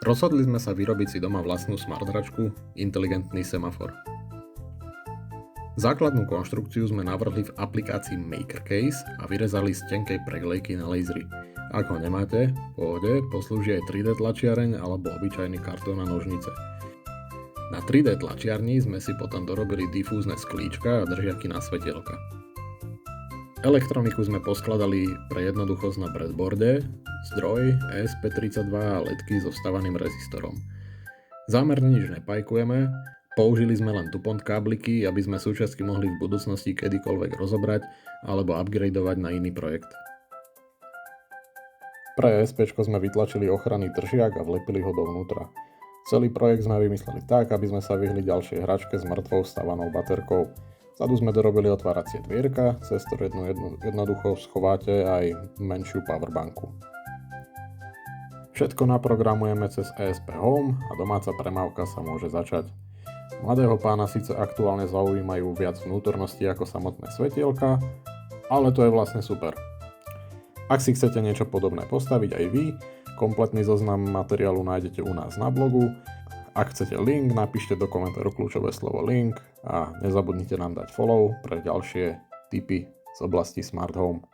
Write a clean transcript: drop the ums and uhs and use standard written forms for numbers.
Rozhodli sme sa vyrobiť si doma vlastnú smartračku, inteligentný semafor. Základnú konštrukciu sme navrhli v aplikácii MakerCase a vyrezali z tenkej preglejky na lasery. Ak ho nemáte, v pohode, poslúži aj 3D tlačiareň alebo obyčajný kartón a nožnice. Na 3D tlačiarni sme si potom dorobili difúzne sklíčka a držiaky na svetielka. Elektroniku sme poskladali pre jednoduchosť na breadboarde, zdroj, ESP32 a ledky so vstavaným rezistorom. Zámerne nič nepajkujeme, použili sme len DuPont kábliky, aby sme súčiastky mohli v budúcnosti kedykoľvek rozobrať alebo upgradovať na iný projekt. Pre ESP sme vytlačili ochranný držiak a vlepili ho dovnútra. Celý projekt sme vymysleli tak, aby sme sa vyhli ďalšej hračke s mŕtvou vstavanou baterkou. Vzadu sme dorobili otváracie dvierka, cez ktoré jednoducho schováte aj menšiu powerbanku. Všetko naprogramujeme cez ESP Home a domáca premávka sa môže začať. Mladého pána síce aktuálne zaujímajú viac vnútornosti ako samotné svetielka, ale to je vlastne super. Ak si chcete niečo podobné postaviť aj vy, kompletný zoznam materiálu nájdete u nás na blogu. Ak chcete link, napíšte do komentáru kľúčové slovo link a nezabudnite nám dať follow pre ďalšie tipy z oblasti Smart Home.